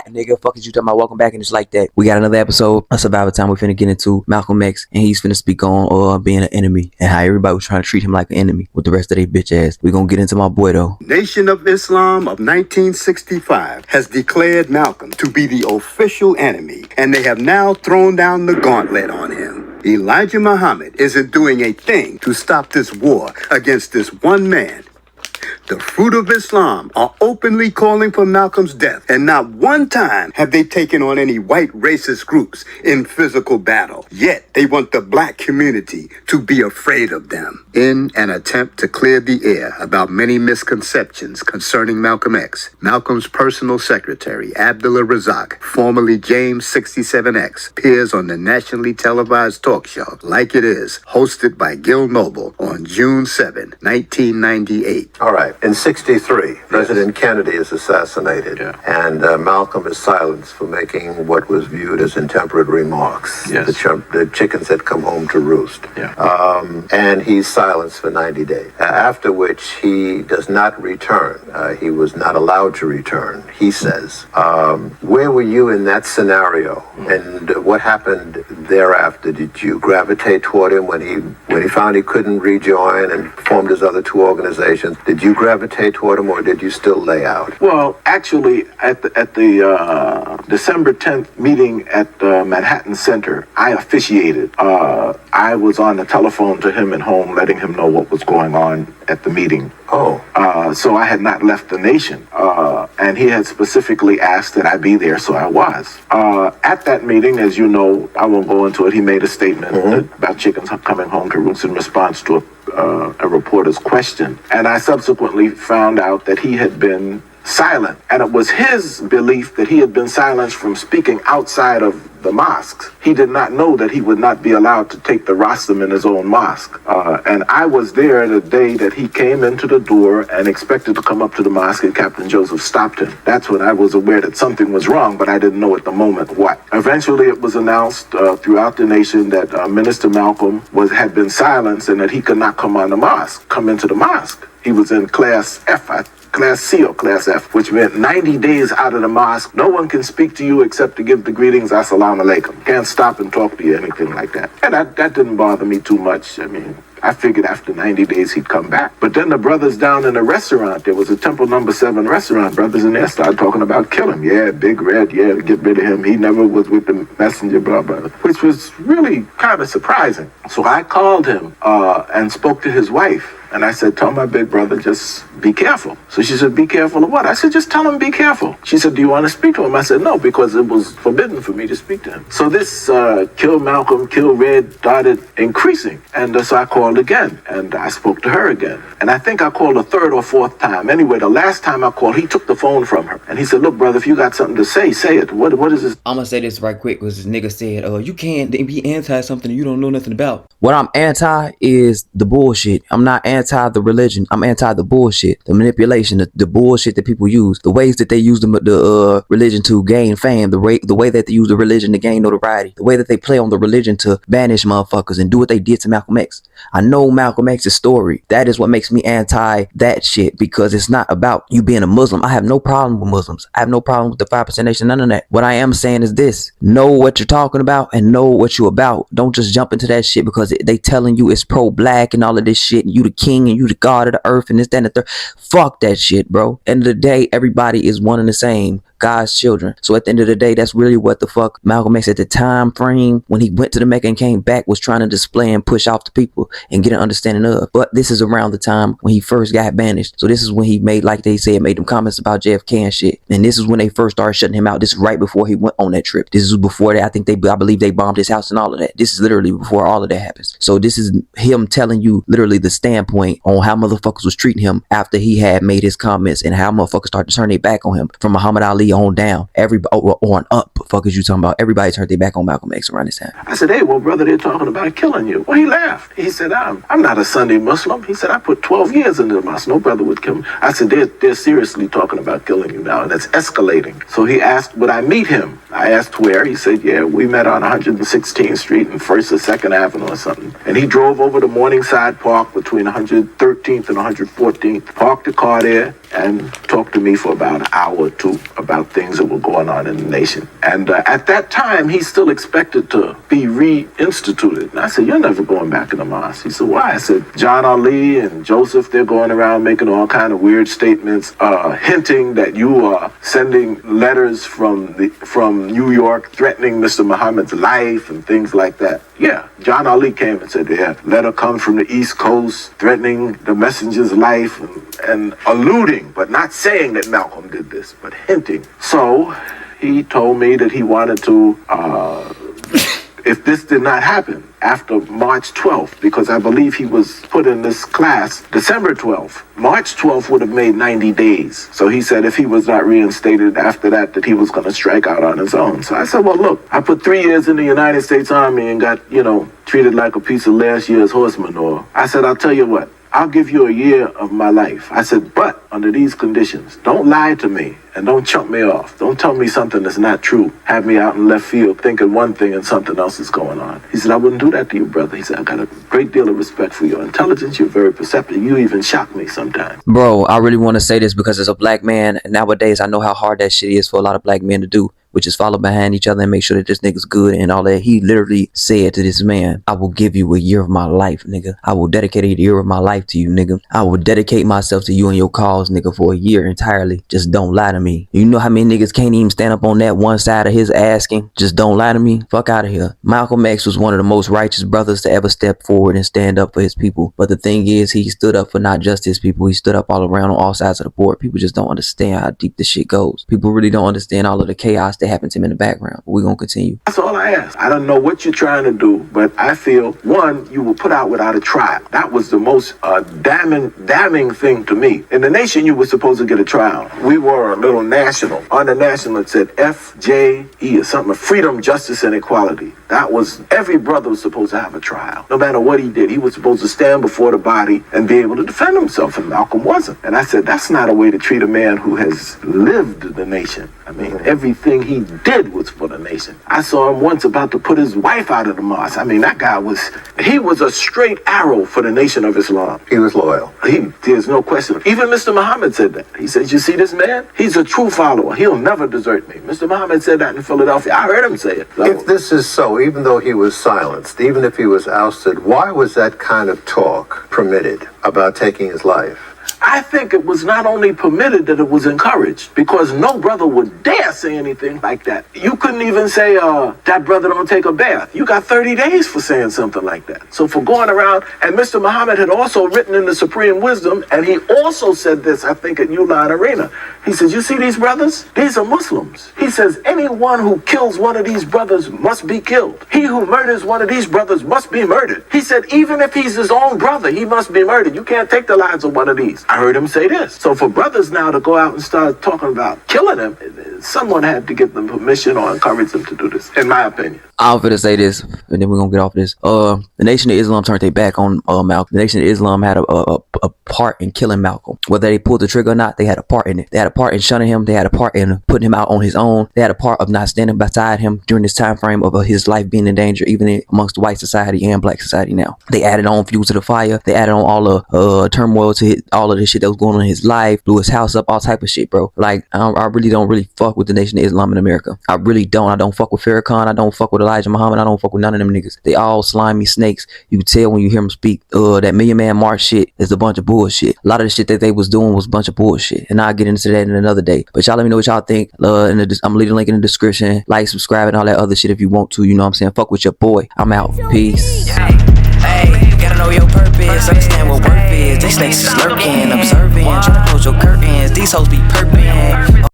Nigga, fuck is you talking about? Welcome back, and it's like that. We got another episode of Survivor Time. We finna get into Malcolm X, and he's finna speak on being an enemy and how everybody was trying to treat him like an enemy with the rest of their bitch ass. We gonna get into my boy though. Nation of Islam of 1965 has declared Malcolm to be the official enemy, and they have now thrown down the gauntlet on him. Elijah Muhammad isn't doing a thing to stop this war against this one man. The Fruit of Islam are openly calling for Malcolm's death, and not one time have they taken on any white racist groups in physical battle. Yet they want the black community to be afraid of them. In an attempt to clear the air about many misconceptions concerning Malcolm X, Malcolm's personal secretary, Abdullah Razak, formerly James 67X, appears on the nationally televised talk show Like It Is, hosted by Gil Noble on June 7, 1998. All right. In 63, President Kennedy is assassinated, and Malcolm is silenced for making what was viewed as intemperate remarks. Yes. The chickens had come home to roost. And he's silenced for 90 days, after which he does not return. He was not allowed to return, he says. Where were you in that scenario, and what happened thereafter? Did you gravitate toward him when he found he couldn't rejoin and formed his other two organizations? Did you gravitate toward him, or did you still lay out? Well, actually, at the December 10th meeting at Manhattan Center, I officiated. I was on the telephone to him at home, letting him know what was going on at the meeting. So I had not left the nation, and he had specifically asked that I be there, so I was. At that meeting, as you know, I won't go into it, he made a statement about chickens coming home to roost in response to a reporter's question. And I subsequently found out that he had been silent. And it was his belief that he had been silenced from speaking outside of the mosques. He did not know that he would not be allowed to take the rostrum in his own mosque. And I was there the day that he came into the door and expected to come up to the mosque, and Captain Joseph stopped him. That's when I was aware that something was wrong, but I didn't know at the moment what. Eventually it was announced throughout the nation that Minister Malcolm had been silenced and that he could not come into the mosque. He was in Class F, Class C or Class F, which meant 90 days out of the mosque. No one can speak to you except to give the greetings, assalamu alaikum. Can't stop and talk to you, anything like that. And that didn't bother me too much. I mean, I figured after 90 days he'd come back. But then the brothers down in the restaurant, there was a Temple No. 7 restaurant, brothers in there started talking about kill him. Yeah, Big Red, yeah, get rid of him. He never was with the messenger, blah, blah, which was really kind of surprising. So I called him and spoke to his wife. And I said, tell my big brother, just be careful. So she said, be careful of what? I said, just tell him be careful. She said, do you want to speak to him? I said, no, because it was forbidden for me to speak to him. So this kill Malcolm, kill Red started increasing. And so I called again, and I spoke to her again. And I think I called a third or fourth time. Anyway, the last time I called, he took the phone from her. And he said, look, brother, if you got something to say, say it. What is this? I'm gonna say this right quick, because this nigga said, you can't be anti something you don't know nothing about. What I'm anti is the bullshit. I'm not anti the religion. I'm anti the bullshit, the manipulation, the bullshit that people use, the ways that they use the religion to gain fame, the way that they use the religion to gain notoriety, the way that they play on the religion to banish motherfuckers and do what they did to Malcolm X. I know Malcolm X's story. That is what makes me anti that shit, because it's not about you being a Muslim. I have no problem with Muslims. I have no problem with the 5% Nation, none of that. What I am saying is this: know what you're talking about and know what you're about. Don't just jump into that shit because they telling you it's pro-black and all of this shit, and you the king and you the god of the earth and this, that, and the third. Fuck that shit, bro. End of the day, everybody is one and the same. God's children. So at the end of the day, that's really what the fuck Malcolm X at the time frame when he went to the Mecca and came back was trying to display and push off to people and get an understanding of. But this is around the time when he first got banished. So this is when he made, like they said, made them comments about JFK and shit. And this is when they first started shutting him out. This is right before he went on that trip. This is before that. I believe they bombed his house and all of that. This is literally before all of that happens. So this is him telling you literally the standpoint on how motherfuckers was treating him after he had made his comments and how motherfuckers started to turn their back on him from Muhammad Ali on down. Everybody on up. Fuck is you talking about? Everybody turned their back on Malcolm X around this time. I said, hey, well, brother, they're talking about killing you. Well, he laughed. He said, I'm not a Sunday Muslim. He said, I put 12 years into the mosque. No brother would kill me. I said, they're seriously talking about killing you now, and it's escalating. So he asked, would I meet him? I asked where. He said, yeah, we met on 116th Street and 1st or 2nd Avenue or something. And he drove over to Morningside Park between 113th and 114th, parked the car there, and talked to me for about an hour or two about things that were going on in the nation. And at that time, he still expected to be reinstituted. And I said, you're never going back in the mosque. He said, why? I said, John Ali and Joseph, they're going around making all kind of weird statements, hinting that you are sending letters from New York threatening Mr. Muhammad's life and things like that. Yeah, John Ali came and said, yeah, letter come from the East Coast threatening the messenger's life and alluding, but not saying that Malcolm did this, but hinting. So he told me that he wanted to, if this did not happen after March 12th, because I believe he was put in this class December 12th. March 12th would have made 90 days. So he said if he was not reinstated after that he was going to strike out on his own. So I said, well, look, I put 3 years in the United States Army and got, treated like a piece of last year's horse manure. I said, I'll tell you what, I'll give you a year of my life. I said, but under these conditions, don't lie to me and don't chump me off. Don't tell me something that's not true. Have me out in left field thinking one thing and something else is going on. He said, I wouldn't do that to you, brother. He said, I got a great deal of respect for your intelligence. You're very perceptive. You even shock me sometimes. Bro, I really want to say this because as a black man, nowadays I know how hard that shit is for a lot of black men to do, which is follow behind each other and make sure that this nigga's good and all that. He literally said to this man, I will give you a year of my life, nigga. I will dedicate a year of my life to you, nigga. I will dedicate myself to you and your cause, nigga, for a year entirely. Just don't lie to me. You know how many niggas can't even stand up on that one side of his asking? Just don't lie to me. Fuck out of here. Malcolm X was one of the most righteous brothers to ever step forward and stand up for his people. But the thing is, he stood up for not just his people. He stood up all around on all sides of the board. People just don't understand how deep this shit goes. People really don't understand all of the chaos that happened to him in the background. But we're going to continue. That's all I ask. I don't know what you're trying to do, but I feel, one, you were put out without a trial. That was the most damning thing to me. In the nation, you were supposed to get a trial. We were a little national. On the national, it said FJE or something, freedom, justice, and equality. That was, every brother was supposed to have a trial. No matter what he did, he was supposed to stand before the body and be able to defend himself, and Malcolm wasn't. And I said, that's not a way to treat a man who has lived the nation. I mean, everything he did was for the nation. I saw him once about to put his wife out of the mosque. I mean, that guy he was a straight arrow for the Nation of Islam. He was loyal. There's no question. Even Mr. Muhammad said that. He said, you see this man? He's a true follower. He'll never desert me. Mr. Muhammad said that in Philadelphia. I heard him say it. So, if this is so, even though he was silenced, even if he was ousted, why was that kind of talk permitted about taking his life? I think it was not only permitted, that it was encouraged, because no brother would dare say anything like that. You couldn't even say, that brother don't take a bath. You got 30 days for saying something like that. So for going around, and Mr. Muhammad had also written in the Supreme Wisdom, and he also said this, I think, at Uline Arena. He says, you see these brothers? These are Muslims. He says, anyone who kills one of these brothers must be killed. He who murders one of these brothers must be murdered. He said, even if he's his own brother, he must be murdered. You can't take the lives of one of these. I heard him say this. So for brothers now to go out and start talking about killing him, someone had to give them permission or encourage them to do this, in my opinion. I'm finna say this, and then we're gonna get off this. The Nation of Islam turned their back on Malcolm. The Nation of Islam had a part in killing Malcolm. Whether they pulled the trigger or not, they had a part in it. They had a part in shunning him. They had a part in putting him out on his own. They had a part of not standing beside him during this time frame of his life being in danger, even amongst white society and black society now. They added on fuel to the fire. They added on all the turmoil to all of the shit that was going on in his life, blew his house up, all type of shit, bro. Like, I really don't fuck with the Nation of Islam in America. I really don't. I don't fuck with Farrakhan. I don't fuck with Elijah Muhammad. I don't fuck with none of them niggas. They all slimy snakes. You can tell when you hear them speak. That Million Man March shit is a bunch of bullshit. A lot of the shit that they was doing was a bunch of bullshit. And I'll get into that in another day. But y'all let me know what y'all think. I'm gonna leave the link in the description. Like, subscribe, and all that other shit if you want to. You know what I'm saying? Fuck with your boy. I'm out. Peace. Hey, you gotta know your purpose. Understand what worth is. These snakes is lurking, observing, trying to close your curtains. These hoes be perping.